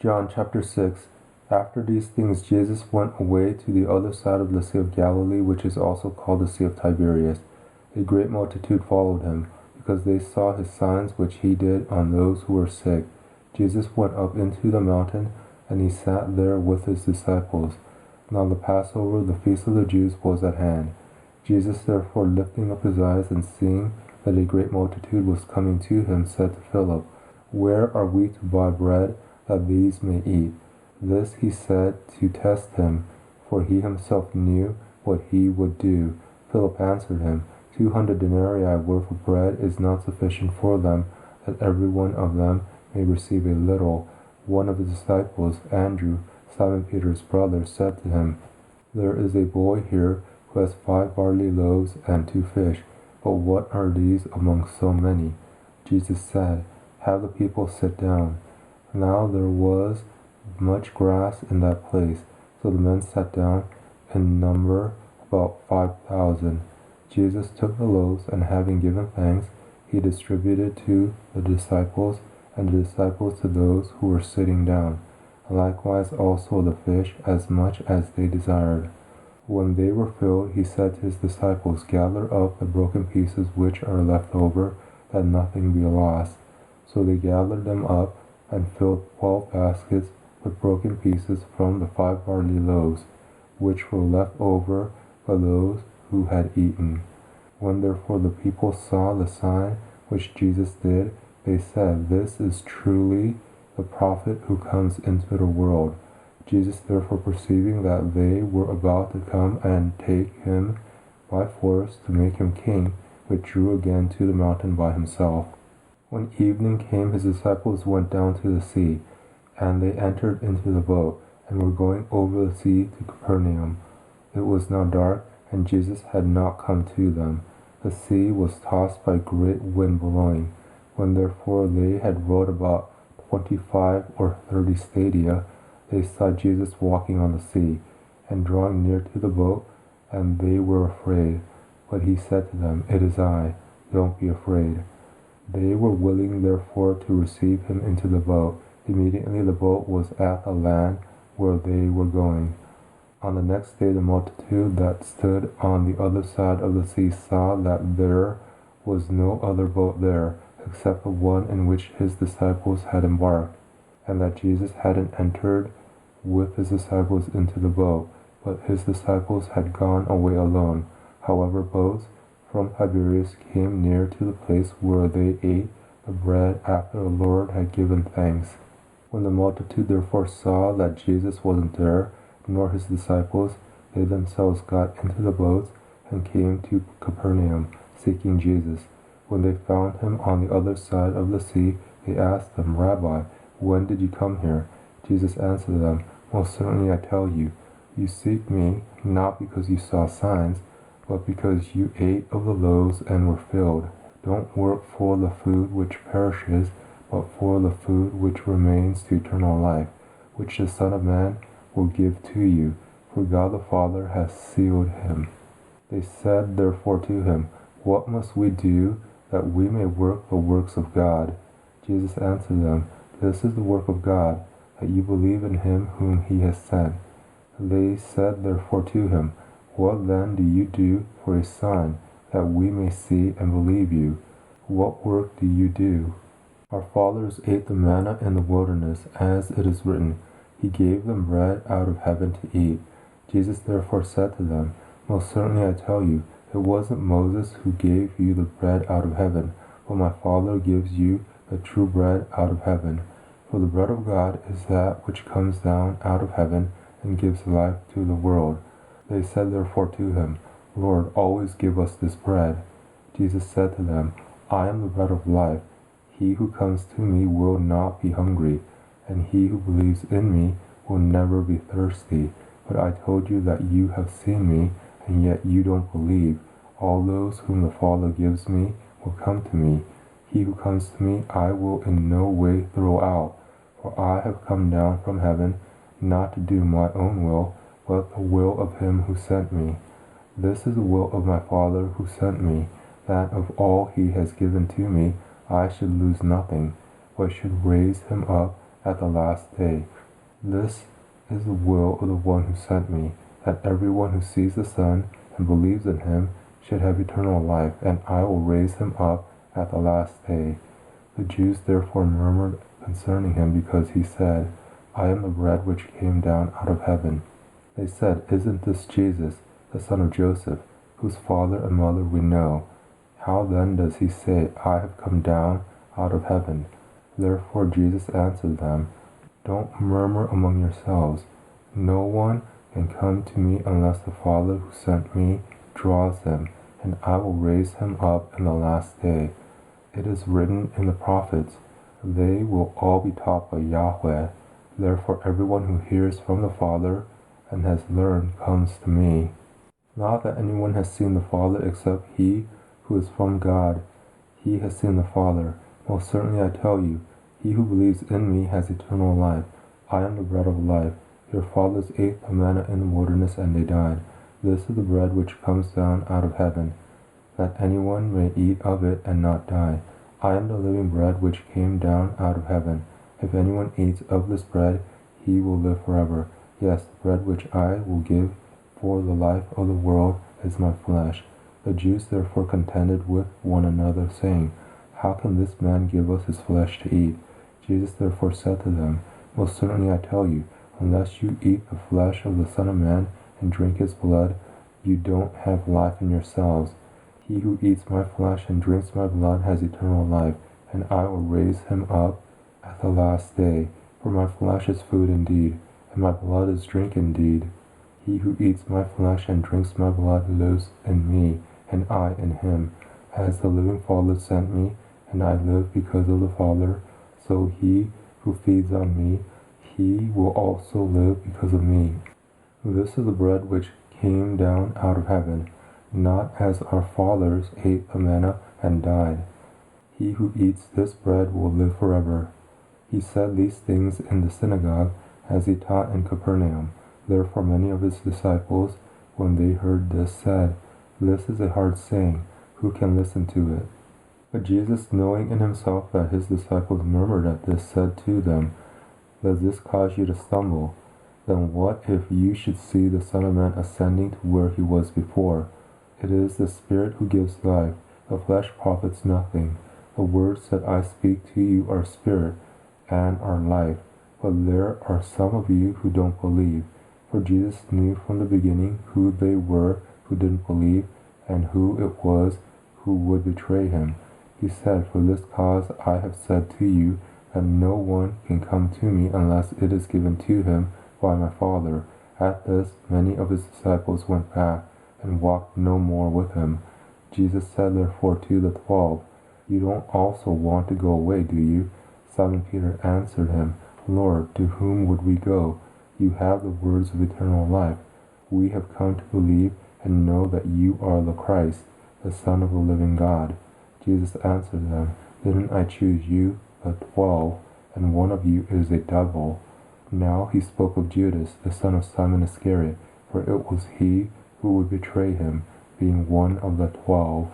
John chapter 6. After these things Jesus went away to the other side of the Sea of Galilee, which is also called the Sea of Tiberias. A great multitude followed him, because they saw his signs which he did on those who were sick. Jesus went up into the mountain, and he sat there with his disciples. Now the Passover, the feast of the Jews, was at hand. Jesus therefore, lifting up his eyes and seeing that a great multitude was coming to him, said to Philip, "Where are we to buy bread that these may eat?" This he said to test him, for he himself knew what he would do. Philip answered him, 200 denarii worth of bread is not sufficient for them, that every one of them may receive a little. One of his disciples, Andrew, Simon Peter's brother, said to him, "There is a boy here who has 5 barley loaves and 2 fish, but what are these among so many?" Jesus said, "Have the people sit down." Now there was much grass in that place, so the men sat down, in number about 5,000. Jesus took the loaves, and having given thanks, he distributed to the disciples, and the disciples to those who were sitting down. Likewise also the fish, as much as they desired. When they were filled, he said to his disciples, "Gather up the broken pieces which are left over, that nothing be lost." So they gathered them up, and filled 12 baskets with broken pieces from the 5 barley loaves, which were left over by those who had eaten. When therefore the people saw the sign which Jesus did, they said, "This is truly the prophet who comes into the world." Jesus therefore, perceiving that they were about to come and take him by force to make him king, withdrew again to the mountain by himself. When evening came, his disciples went down to the sea, and they entered into the boat, and were going over the sea to Capernaum. It was now dark, and Jesus had not come to them. The sea was tossed by a great wind blowing. When therefore they had rowed about 25 or 30 stadia, they saw Jesus walking on the sea, and drawing near to the boat, and they were afraid. But he said to them, "It is I, don't be afraid." They were willing therefore to receive him into the boat. Immediately the boat was at the land where they were going. On the next day the multitude that stood on the other side of the sea saw that there was no other boat there, except the one in which his disciples had embarked, and that Jesus hadn't entered with his disciples into the boat, but his disciples had gone away alone. However, boats from Tiberias came near to the place where they ate the bread after the Lord had given thanks. When the multitude therefore saw that Jesus wasn't there, nor his disciples, they themselves got into the boats and came to Capernaum, seeking Jesus. When they found him on the other side of the sea, they asked him, "Rabbi, when did you come here?" Jesus answered them, "Most certainly I tell you, you seek me not because you saw signs, but because you ate of the loaves and were filled. Don't work for the food which perishes, but for the food which remains to eternal life, which the Son of Man will give to you, for God the Father has sealed him." They said therefore to him, "What must we do that we may work the works of God?" Jesus answered them, "This is the work of God, that you believe in him whom he has sent." They said therefore to him, "What then do you do for a sign, that we may see and believe you? What work do you do? Our fathers ate the manna in the wilderness, as it is written, He gave them bread out of heaven to eat." Jesus therefore said to them, "Most certainly I tell you, it wasn't Moses who gave you the bread out of heaven, but my Father gives you the true bread out of heaven. For the bread of God is that which comes down out of heaven and gives life to the world." They said therefore to him, "Lord, always give us this bread." Jesus said to them, "I am the bread of life. He who comes to me will not be hungry, and he who believes in me will never be thirsty. But I told you that you have seen me, and yet you don't believe. All those whom the Father gives me will come to me. He who comes to me I will in no way throw out. For I have come down from heaven, not to do my own will, but the will of him who sent me. This is the will of my Father who sent me, that of all he has given to me I should lose nothing, but should raise him up at the last day. This is the will of the one who sent me, that everyone who sees the Son and believes in him should have eternal life, and I will raise him up at the last day." The Jews therefore murmured concerning him, because he said, "I am the bread which came down out of heaven." They said, "Isn't this Jesus, the son of Joseph, whose father and mother we know? How then does he say, 'I have come down out of heaven'?" Therefore Jesus answered them, "Don't murmur among yourselves. No one can come to me unless the Father who sent me draws him, and I will raise him up in the last day. It is written in the prophets, 'They will all be taught by Yahweh.' Therefore everyone who hears from the Father and has learned comes to me. Not that anyone has seen the Father except he who is from God. He has seen the Father. Most certainly I tell you, he who believes in me has eternal life. I am the bread of life. Your fathers ate the manna in the wilderness, and they died. This is the bread which comes down out of heaven, that anyone may eat of it and not die. I am the living bread which came down out of heaven. If anyone eats of this bread, he will live forever. Yes, the bread which I will give for the life of the world is my flesh." The Jews therefore contended with one another, saying, "How can this man give us his flesh to eat?" Jesus therefore said to them, "Most certainly I tell you, unless you eat the flesh of the Son of Man and drink his blood, you don't have life in yourselves. He who eats my flesh and drinks my blood has eternal life, and I will raise him up at the last day. For my flesh is food indeed, and my blood is drink indeed. He who eats my flesh and drinks my blood lives in me, and I in him. As the living Father sent me, and I live because of the Father, so he who feeds on me, he will also live because of me. This is the bread which came down out of heaven, not as our fathers ate the manna and died. He who eats this bread will live forever." He said these things in the synagogue as he taught in Capernaum. Therefore many of his disciples, when they heard this, said, "This is a hard saying. Who can listen to it?" But Jesus, knowing in himself that his disciples murmured at this, said to them, "Does this cause you to stumble? Then what if you should see the Son of Man ascending to where he was before? It is the Spirit who gives life. The flesh profits nothing. The words that I speak to you are spirit and are life. But there are some of you who don't believe." For Jesus knew from the beginning who they were who didn't believe, and who it was who would betray him. He said, "For this cause I have said to you, that no one can come to me unless it is given to him by my Father." At this, many of his disciples went back and walked no more with him. Jesus said therefore to the 12, "You don't also want to go away, do you?" Simon Peter answered him, "Lord, to whom would we go? You have the words of eternal life. We have come to believe and know that you are the Christ, the Son of the living God." Jesus answered them, "Didn't I choose you, the 12, and one of you is a devil?" Now he spoke of Judas, the son of Simon Iscariot, for it was he who would betray him, being one of the 12.